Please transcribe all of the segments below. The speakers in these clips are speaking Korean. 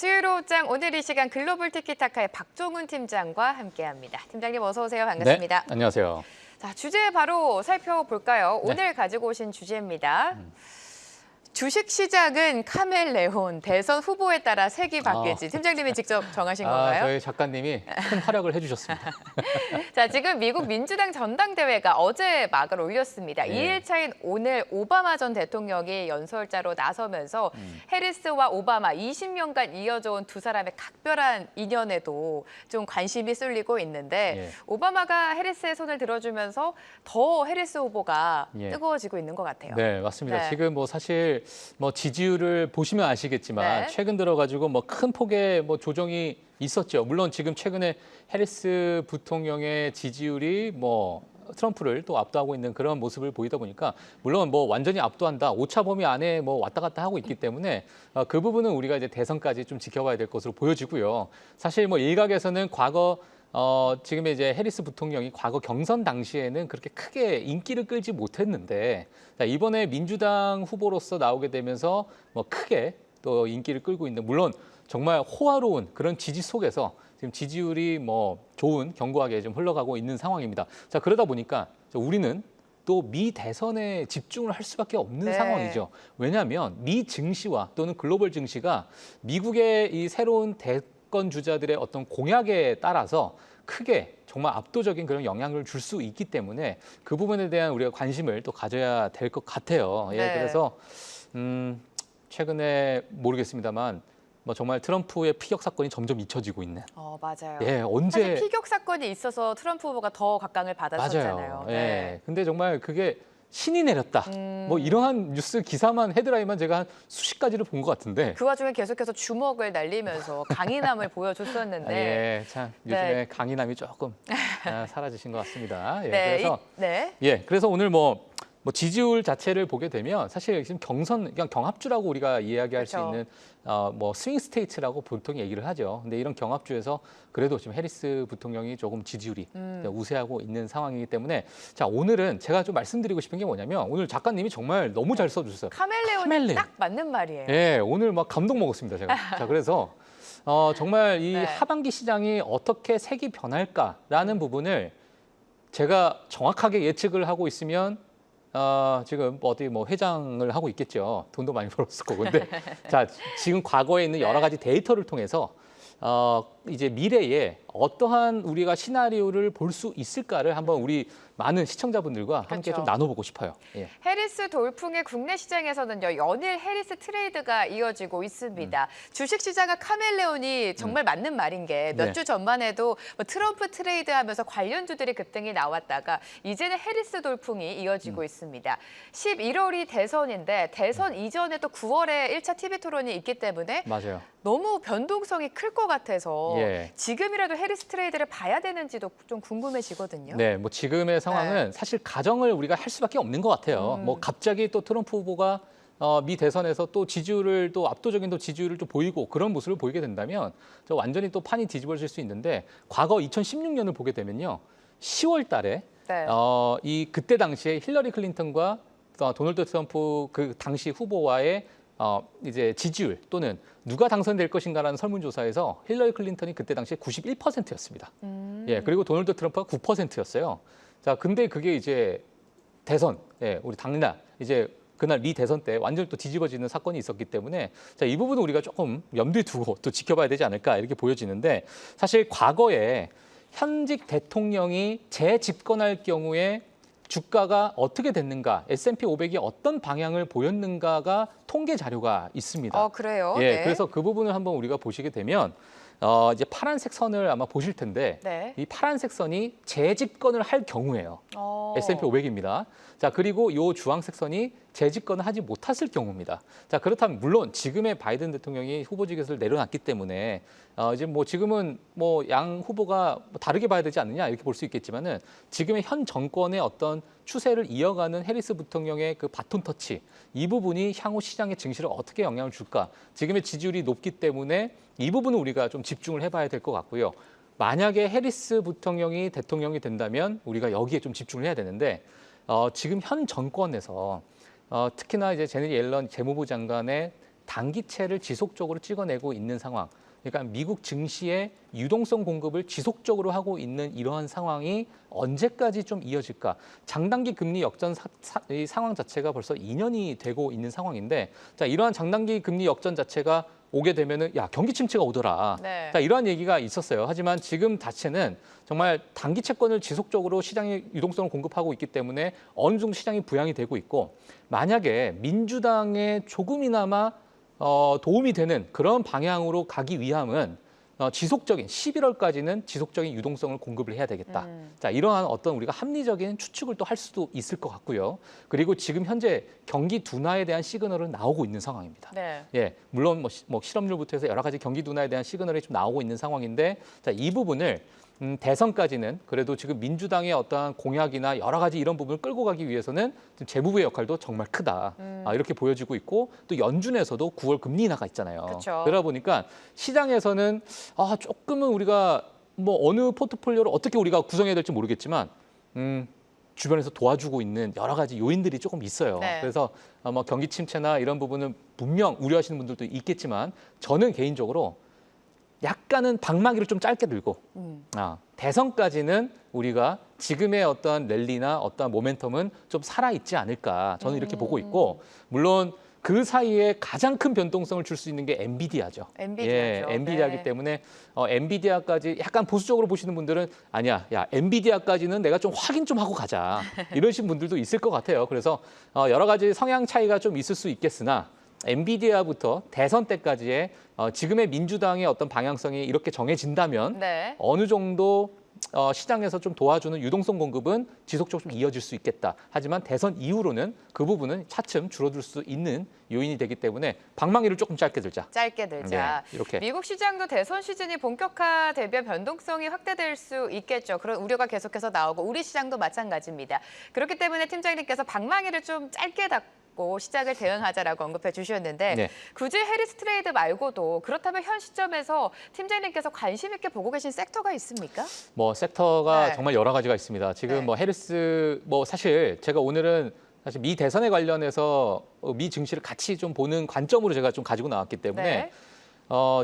수요일 오후장 오늘 이 시간 글로벌 티키타카의 박종훈 팀장과 함께합니다. 팀장님 어서 오세요. 반갑습니다. 네, 안녕하세요. 자, 주제 바로 살펴볼까요? 네. 오늘 가지고 오신 주제입니다. 주식시장은 카멜레온, 대선 후보에 따라 색이 바뀔지 팀장님이 직접 정하신 건가요? 저희 작가님이 큰 활약을 해주셨습니다. 자, 지금 미국 민주당 전당대회가 어제 막을 올렸습니다. 네. 2일차인 오늘 오바마 전 대통령이 연설자로 나서면서 해리스와 오바마 20년간 이어져 온 두 사람의 각별한 인연에도 좀 관심이 쏠리고 있는데 예. 오바마가 해리스의 손을 들어주면서 더 해리스 후보가 예. 뜨거워지고 있는 것 같아요. 네, 맞습니다. 네. 지금 뭐 사실 뭐 지지율을 보시면 아시겠지만 네. 최근 들어가지고 뭐 큰 폭의 뭐 조정이 있었죠. 물론 지금 최근에 해리스 부통령의 지지율이 뭐 트럼프를 또 압도하고 있는 그런 모습을 보이다 보니까 물론 뭐 완전히 압도한다, 오차 범위 안에 뭐 왔다 갔다 하고 있기 때문에 그 부분은 우리가 이제 대선까지 좀 지켜봐야 될 것으로 보여지고요. 사실 뭐 일각에서는 과거 지금의 이제 해리스 부통령이 과거 경선 당시에는 그렇게 크게 인기를 끌지 못했는데 자, 이번에 민주당 후보로서 나오게 되면서 뭐 크게 또 인기를 끌고 있는 물론 정말 호화로운 그런 지지 속에서 지금 지지율이 뭐 좋은 견고하게 좀 흘러가고 있는 상황입니다. 자, 그러다 보니까 우리는 또 미 대선에 집중을 할 수밖에 없는 네. 상황이죠. 왜냐하면 미 증시와 또는 글로벌 증시가 미국의 이 새로운 대권 주자들의 어떤 공약에 따라서 크게 정말 압도적인 그런 영향을 줄 수 있기 때문에 그 부분에 대한 우리가 관심을 또 가져야 될 것 같아요. 예, 네. 그래서 최근에 모르겠습니다만 뭐 정말 트럼프의 피격 사건이 점점 잊혀지고 있는. 맞아요. 예, 언제 사실 피격 사건이 있어서 트럼프 후보가 더 각광을 받았었잖아요. 맞아요. 네. 예. 근데 정말 그게 신이 내렸다. 뭐 이러한 뉴스 기사만 헤드라인만 제가 한 수십 가지를 본 것 같은데. 그 와중에 계속해서 주먹을 날리면서 강인함을 보여줬었는데. 예, 참 요즘에 네. 강인함이 조금 사라지신 것 같습니다. 예, 네, 그래서 네. 예, 그래서 오늘 뭐 지지율 자체를 보게 되면 사실 지금 그냥 경합주라고 우리가 이야기할 수 그렇죠. 있는 뭐 스윙 스테이트라고 보통 얘기를 하죠. 근데 이런 경합주에서 그래도 지금 해리스 부통령이 조금 지지율이 우세하고 있는 상황이기 때문에 자, 오늘은 제가 좀 말씀드리고 싶은 게 뭐냐면 오늘 작가님이 정말 너무 잘 써주셨어요. 카멜레온이 카멜레온. 딱 맞는 말이에요. 예, 오늘 막 감동 먹었습니다, 제가. 자, 그래서 정말 이 네. 하반기 시장이 어떻게 색이 변할까라는 부분을 제가 정확하게 예측을 하고 있으면 지금 어디 뭐 회장을 하고 있겠죠. 돈도 많이 벌었을 거고. 근데 자, 지금 과거에 있는 여러 가지 데이터를 통해서 이제 미래에 어떠한 우리가 시나리오를 볼 수 있을까를 한번 우리 많은 시청자분들과 함께 그렇죠. 좀 나눠보고 싶어요. 예. 해리스 돌풍의 국내 시장에서는요, 연일 해리스 트레이드가 이어지고 있습니다. 주식시장과 카멜레온이 정말 맞는 말인 게 몇 네. 주 전만 해도 뭐 트럼프 트레이드하면서 관련주들이 급등이 나왔다가 이제는 해리스 돌풍이 이어지고 있습니다. 11월이 대선인데 대선 이전에 또 9월에 1차 TV 토론이 있기 때문에 맞아요. 너무 변동성이 클 것 같아서 예. 지금이라도 해리스 트레이드를 봐야 되는지도 좀 궁금해지거든요. 네, 뭐 지금의 상황은 사실 가정을 우리가 할 수밖에 없는 것 같아요. 뭐 갑자기 또 트럼프 후보가 미 대선에서 또 지지율을 또 압도적인 또 지지율을 또 보이고 그런 모습을 보이게 된다면 저 완전히 또 판이 뒤집어질 수 있는데 과거 2016년을 보게 되면요, 10월 달에 네. 그때 당시에 힐러리 클린턴과 도널드 트럼프 그 당시 후보와의 이제 지지율 또는 누가 당선될 것인가라는 설문조사에서 힐러리 클린턴이 그때 당시에 91%였습니다. 예, 그리고 도널드 트럼프가 9%였어요. 자, 근데 그게 이제 대선, 예, 우리 당날 이제 그날 미 대선 때 완전히 또 뒤집어지는 사건이 있었기 때문에 자, 이 부분은 우리가 조금 염두에 두고 또 지켜봐야 되지 않을까 이렇게 보여지는데 사실 과거에 현직 대통령이 재집권할 경우에 주가가 어떻게 됐는가, S&P 500이 어떤 방향을 보였는가가 통계 자료가 있습니다. 그래요? 예, 네. 그래서 그 부분을 한번 우리가 보시게 되면 이제 파란색 선을 아마 보실 텐데 네. 이 파란색 선이 재집권을 할 경우예요. S&P 500입니다. 자, 그리고 이 주황색 선이 재집권을 하지 못했을 경우입니다. 자, 그렇다면 물론 지금의 바이든 대통령이 후보직에서 내려놨기 때문에 이제 뭐 지금은 뭐 양 후보가 다르게 봐야 되지 않느냐 이렇게 볼 수 있겠지만은 지금의 현 정권의 어떤 추세를 이어가는 해리스 부통령의 그 바톤 터치 이 부분이 향후 시장의 증시를 어떻게 영향을 줄까? 지금의 지지율이 높기 때문에 이 부분은 우리가 좀 집중을 해봐야 될 것 같고요. 만약에 해리스 부통령이 대통령이 된다면 우리가 여기에 좀 집중을 해야 되는데 지금 현 정권에서 특히나 이제 제네리 옐런 재무부 장관의 단기채를 지속적으로 찍어내고 있는 상황. 그러니까 미국 증시의 유동성 공급을 지속적으로 하고 있는 이러한 상황이 언제까지 좀 이어질까? 장단기 금리 역전 이 상황 자체가 벌써 2년이 되고 있는 상황인데, 자, 이러한 장단기 금리 역전 자체가 오게 되면은 야, 경기 침체가 오더라. 네. 자, 이러한 얘기가 있었어요. 하지만 지금 자체는 정말 단기 채권을 지속적으로 시장에 유동성을 공급하고 있기 때문에 어느 정도 시장이 부양이 되고 있고, 만약에 민주당에 조금이나마 도움이 되는 그런 방향으로 가기 위함은 지속적인 11월까지는 지속적인 유동성을 공급을 해야 되겠다. 자, 이러한 어떤 우리가 합리적인 추측을 또 할 수도 있을 것 같고요. 그리고 지금 현재 경기 둔화에 대한 시그널은 나오고 있는 상황입니다. 네. 예, 물론 뭐 실업률부터 해서 여러 가지 경기 둔화에 대한 시그널이 좀 나오고 있는 상황인데, 자, 이 부분을 대선까지는 그래도 지금 민주당의 어떠한 공약이나 여러 가지 이런 부분을 끌고 가기 위해서는 지금 재무부의 역할도 정말 크다. 이렇게 보여지고 있고, 또 연준에서도 9월 금리 인하가 있잖아요. 그쵸. 그러다 보니까 시장에서는 조금은 우리가 뭐 어느 포트폴리오를 어떻게 우리가 구성해야 될지 모르겠지만 주변에서 도와주고 있는 여러 가지 요인들이 조금 있어요. 네. 그래서 뭐 경기 침체나 이런 부분은 분명 우려하시는 분들도 있겠지만, 저는 개인적으로 약간은 방망이를 좀 짧게 들고 대선까지는 우리가 지금의 어떤 랠리나 어떤 모멘텀은 좀 살아있지 않을까, 저는 이렇게 보고 있고, 물론 그 사이에 가장 큰 변동성을 줄 수 있는 게 엔비디아죠. 엔비디아죠. 엔비디아이기 네. 때문에 엔비디아까지 약간 보수적으로 보시는 분들은 아니야, 야, 엔비디아까지는 내가 좀 확인 좀 하고 가자, 이러신 분들도 있을 것 같아요. 그래서 여러 가지 성향 차이가 좀 있을 수 있겠으나, 엔비디아부터 대선 때까지의 지금의 민주당의 어떤 방향성이 이렇게 정해진다면 네. 어느 정도 시장에서 좀 도와주는 유동성 공급은 지속적으로 좀 이어질 수 있겠다. 하지만 대선 이후로는 그 부분은 차츰 줄어들 수 있는 요인이 되기 때문에 방망이를 조금 짧게 들자. 짧게 들자. 네, 이렇게. 미국 시장도 대선 시즌이 본격화되면 변동성이 확대될 수 있겠죠. 그런 우려가 계속해서 나오고 우리 시장도 마찬가지입니다. 그렇기 때문에 팀장님께서 방망이를 좀 짧게 닫고 시작을 대응하자라고 언급해 주셨는데, 네. 굳이 해리스 트레이드 말고도 그렇다면 현 시점에서 팀장님께서 관심 있게 보고 계신 섹터가 있습니까? 뭐 섹터가 네. 정말 여러 가지가 있습니다. 지금 네. 뭐 해리스, 뭐 사실 제가 오늘은 사실 미 대선에 관련해서 미 증시를 같이 좀 보는 관점으로 제가 좀 가지고 나왔기 때문에 네.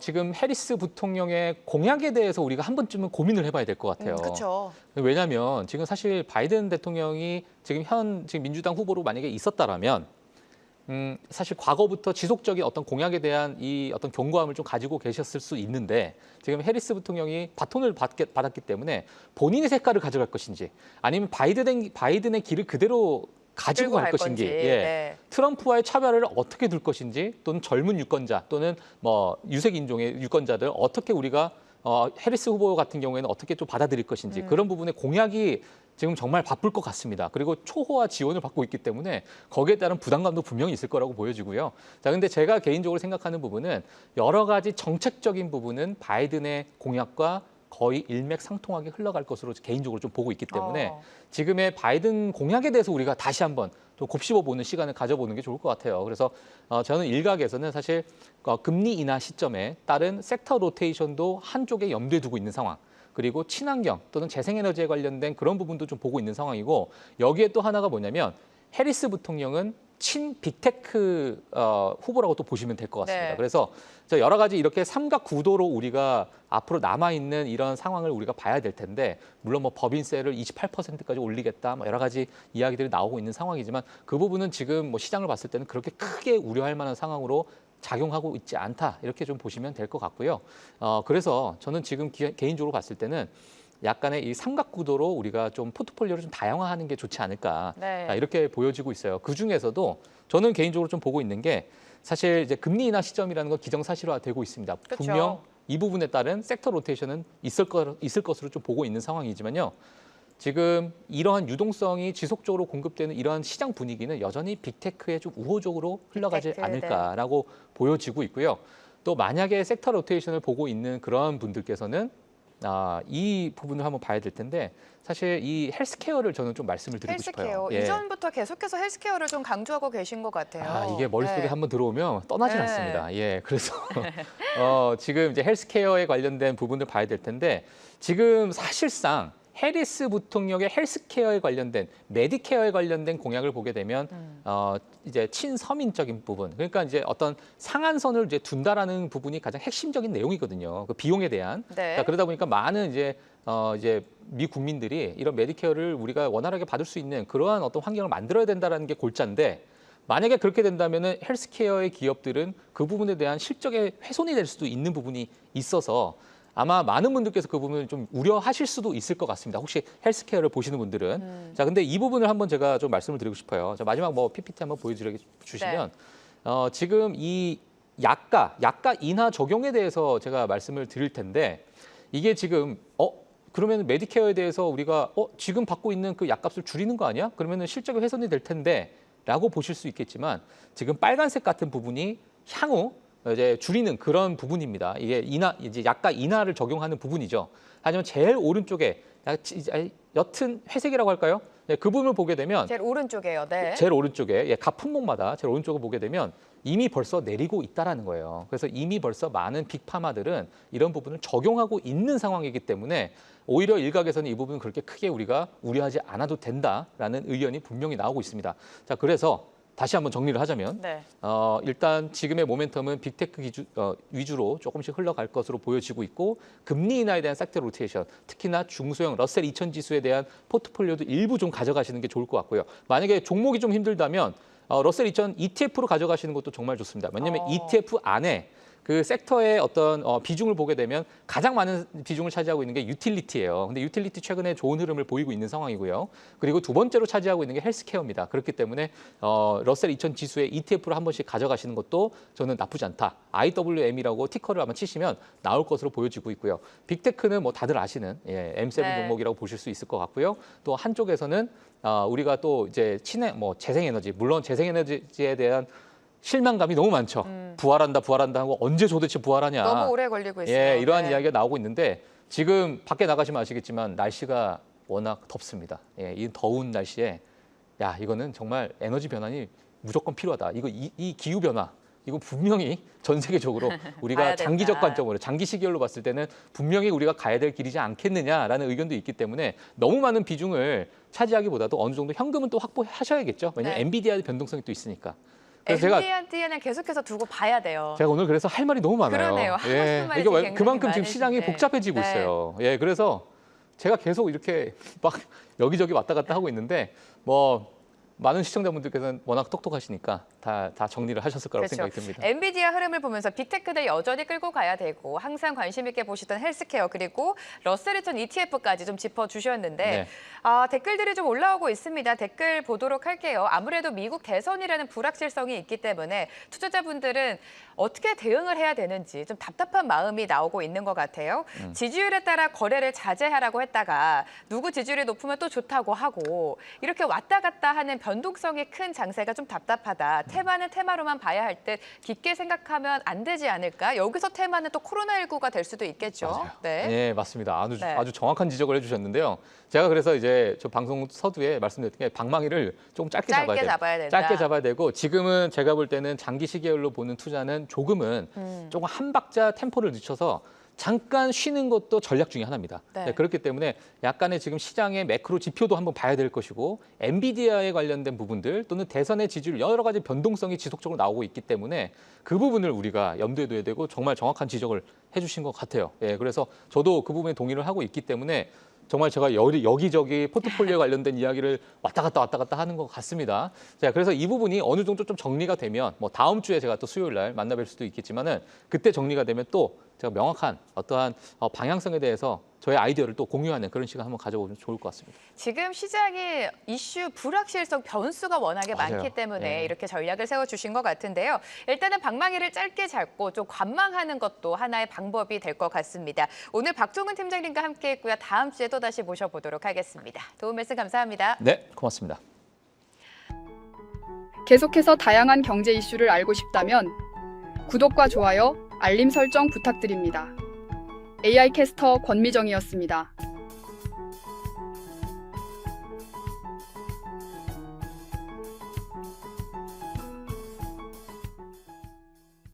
지금 해리스 부통령의 공약에 대해서 우리가 한 번쯤은 고민을 해봐야 될 것 같아요. 그렇죠. 왜냐하면 지금 사실 바이든 대통령이 지금 민주당 후보로 만약에 있었다라면 사실 과거부터 지속적인 어떤 공약에 대한 이 어떤 견고함을 좀 가지고 계셨을 수 있는데, 지금 해리스 부통령이 바톤을 받았기 때문에 본인의 색깔을 가져갈 것인지, 아니면 바이든의 길을 그대로 가지고 끌고 갈 갈 것인지, 건지. 예. 네. 트럼프와의 차별을 어떻게 둘 것인지, 또는 젊은 유권자 또는 뭐 유색 인종의 유권자들 어떻게 우리가 해리스 후보 같은 경우에는 어떻게 좀 받아들일 것인지, 그런 부분의 공약이 지금 정말 바쁠 것 같습니다. 그리고 초호화 지원을 받고 있기 때문에 거기에 따른 부담감도 분명히 있을 거라고 보여지고요. 자, 근데 제가 개인적으로 생각하는 부분은 여러 가지 정책적인 부분은 바이든의 공약과 거의 일맥상통하게 흘러갈 것으로 개인적으로 좀 보고 있기 때문에 지금의 바이든 공약에 대해서 우리가 다시 한번 또 곱씹어보는 시간을 가져보는 게 좋을 것 같아요. 그래서 저는 일각에서는 사실 금리 인하 시점에 따른 섹터 로테이션도 한쪽에 염두에 두고 있는 상황, 그리고 친환경 또는 재생에너지에 관련된 그런 부분도 좀 보고 있는 상황이고, 여기에 또 하나가 뭐냐면 해리스 부통령은 친 빅테크 후보라고 또 보시면 될 것 같습니다. 네. 그래서 여러 가지 이렇게 삼각 구도로 우리가 앞으로 남아있는 이런 상황을 우리가 봐야 될 텐데, 물론 뭐 법인세를 28%까지 올리겠다, 뭐 여러 가지 이야기들이 나오고 있는 상황이지만, 그 부분은 지금 뭐 시장을 봤을 때는 그렇게 크게 우려할 만한 상황으로 작용하고 있지 않다, 이렇게 좀 보시면 될 것 같고요. 그래서 저는 지금 개인적으로 봤을 때는 약간의 이 삼각구도로 우리가 좀 포트폴리오를 좀 다양화하는 게 좋지 않을까, 네. 이렇게 보여지고 있어요. 그 중에서도 저는 개인적으로 좀 보고 있는 게, 사실 이제 금리 인하 시점이라는 건 기정사실화되고 있습니다. 그쵸. 분명 이 부분에 따른 섹터 로테이션은 있을 것으로 좀 보고 있는 상황이지만요. 지금 이러한 유동성이 지속적으로 공급되는 이러한 시장 분위기는 여전히 빅테크에 좀 우호적으로 흘러가지 빅테크, 않을까라고 보여지고 있고요. 또 만약에 섹터 로테이션을 보고 있는 그런 분들께서는 이 부분을 한번 봐야 될 텐데, 사실 이 헬스케어를 저는 좀 말씀을 드리고 헬스케어. 싶어요. 예. 이전부터 계속해서 헬스케어를 좀 강조하고 계신 것 같아요. 이게 머릿속에 네. 한번 들어오면 떠나질 네. 않습니다. 예, 그래서 지금 이제 헬스케어에 관련된 부분을 봐야 될 텐데, 지금 사실상 해리스 부통령의 헬스케어에 관련된 메디케어에 관련된 공약을 보게 되면 이제 친서민적인 부분, 그러니까 이제 어떤 상한선을 이제 둔다라는 부분이 가장 핵심적인 내용이거든요. 그 비용에 대한. 네. 자, 그러다 보니까 많은 이제 미 국민들이 이런 메디케어를 우리가 원활하게 받을 수 있는 그러한 어떤 환경을 만들어야 된다라는 게 골자인데, 만약에 그렇게 된다면은 헬스케어의 기업들은 그 부분에 대한 실적의 훼손이 될 수도 있는 부분이 있어서 아마 많은 분들께서 그 부분을 좀 우려하실 수도 있을 것 같습니다. 혹시 헬스케어를 보시는 분들은. 자, 근데 이 부분을 한번 제가 좀 말씀을 드리고 싶어요. 자, 마지막 PPT 한번 보여주시면 지금 이 약가 인하 적용에 대해서 제가 말씀을 드릴 텐데, 이게 지금 그러면 메디케어에 대해서 우리가 지금 받고 있는 그 약값을 줄이는 거 아니야? 그러면은 실적이 훼손이 될 텐데라고 보실 수 있겠지만, 지금 빨간색 같은 부분이 향후 이제 줄이는 그런 부분입니다. 이게 이제 약가 인하를 적용하는 부분이죠. 하지만 제일 오른쪽에 옅은 회색이라고 할까요? 네, 그 부분을 보게 되면 제일 오른쪽에요. 네. 제일 오른쪽에 각 품목마다 제일 오른쪽을 보게 되면 이미 벌써 내리고 있다라는 거예요. 그래서 이미 벌써 많은 빅파마들은 이런 부분을 적용하고 있는 상황이기 때문에 오히려 일각에서는 이 부분은 그렇게 크게 우리가 우려하지 않아도 된다라는 의견이 분명히 나오고 있습니다. 자, 그래서 다시 한번 정리를 하자면 일단 지금의 모멘텀은 빅테크 위주로 조금씩 흘러갈 것으로 보여지고 있고, 금리 인하에 대한 섹터 로테이션, 특히나 중소형 러셀 2000 지수에 대한 포트폴리오도 일부 좀 가져가시는 게 좋을 것 같고요. 만약에 종목이 좀 힘들다면 러셀 2000 ETF로 가져가시는 것도 정말 좋습니다. 왜냐하면 ETF 안에 그 섹터의 어떤 비중을 보게 되면 가장 많은 비중을 차지하고 있는 게 유틸리티예요. 근데 유틸리티 최근에 좋은 흐름을 보이고 있는 상황이고요. 그리고 두 번째로 차지하고 있는 게 헬스케어입니다. 그렇기 때문에 러셀 2000 지수의 ETF로 한 번씩 가져가시는 것도 저는 나쁘지 않다. IWM이라고 티커를 아마 치시면 나올 것으로 보여지고 있고요. 빅테크는 뭐 다들 아시는 M7 종목이라고 보실 수 있을 것 같고요. 또 한쪽에서는 우리가 또 이제 재생에너지, 물론 재생에너지에 대한 실망감이 너무 많죠. 부활한다 하고 언제 도대체 부활하냐. 너무 오래 걸리고 있어요. 예, 이러한 이야기가 나오고 있는데, 지금 밖에 나가시면 아시겠지만 날씨가 워낙 덥습니다. 예, 이 더운 날씨에 이거는 정말 에너지 변환이 무조건 필요하다. 이 기후 변화, 이거 분명히 전 세계적으로 우리가 장기적 관점으로, 장기 시계열로 봤을 때는 분명히 우리가 가야 될 길이지 않겠느냐라는 의견도 있기 때문에 너무 많은 비중을 차지하기보다도 어느 정도 현금은 또 확보하셔야겠죠. 왜냐하면 엔비디아의 변동성이 또 있으니까. 엔비디아는 계속해서 두고 봐야 돼요. 제가 오늘 그래서 할 말이 너무 많아요. 그러네요. 이게 그만큼 지금 시장이 복잡해지고 있어요. 예, 그래서 제가 계속 이렇게 막 여기저기 왔다 갔다 하고 있는데, 많은 시청자분들께서는 워낙 똑똑하시니까 다 정리를 하셨을 거라고 생각이 듭니다. 엔비디아 흐름을 보면서 빅테크들 여전히 끌고 가야 되고, 항상 관심 있게 보시던 헬스케어, 그리고 러셀 2000 ETF까지 좀 짚어주셨는데 댓글들이 좀 올라오고 있습니다. 댓글 보도록 할게요. 아무래도 미국 대선이라는 불확실성이 있기 때문에 투자자분들은 어떻게 대응을 해야 되는지 좀 답답한 마음이 나오고 있는 것 같아요. 지지율에 따라 거래를 자제하라고 했다가 누구 지지율이 높으면 또 좋다고 하고, 이렇게 왔다 갔다 하는 변동성이 큰 장세가 좀 답답하다. 테마는 테마로만 봐야 할 듯 깊게 생각하면 안 되지 않을까? 여기서 테마는 또 코로나19가 될 수도 있겠죠. 맞아요. 네. 네, 맞습니다. 아주 정확한 지적을 해주셨는데요. 제가 그래서 이제 저 방송 서두에 말씀드렸던 게 방망이를 조금 짧게 잡아야 된다. 짧게 잡아야 되고, 지금은 제가 볼 때는 장기 시계열로 보는 투자는 조금은 조금 한 박자 템포를 늦춰서 잠깐 쉬는 것도 전략 중에 하나입니다. 네, 그렇기 때문에 약간의 지금 시장의 매크로 지표도 한번 봐야 될 것이고, 엔비디아에 관련된 부분들 또는 대선의 지지율, 여러 가지 변동성이 지속적으로 나오고 있기 때문에 그 부분을 우리가 염두에 둬야 되고, 정말 정확한 지적을 해주신 것 같아요. 예, 그래서 저도 그 부분에 동의를 하고 있기 때문에 정말 제가 여기저기 포트폴리오에 관련된 이야기를 왔다 갔다 하는 것 같습니다. 자, 그래서 이 부분이 어느 정도 좀 정리가 되면 다음 주에 제가 또 수요일 날 만나뵐 수도 있겠지만은, 그때 정리가 되면 또 제가 명확한 어떠한 방향성에 대해서 저의 아이디어를 또 공유하는 그런 시간 한번 가져보면 좋을 것 같습니다. 지금 시장에 이슈 불확실성 변수가 워낙에 많기 때문에 이렇게 전략을 세워주신 것 같은데요. 일단은 방망이를 짧게 잡고 좀 관망하는 것도 하나의 방법이 될 것 같습니다. 오늘 박종훈 팀장님과 함께했고요. 다음 주에 또 다시 모셔보도록 하겠습니다. 도움 말씀 감사합니다. 네, 고맙습니다. 계속해서 다양한 경제 이슈를 알고 싶다면 구독과 좋아요, 알림 설정 부탁드립니다. AI 캐스터 권미정이었습니다.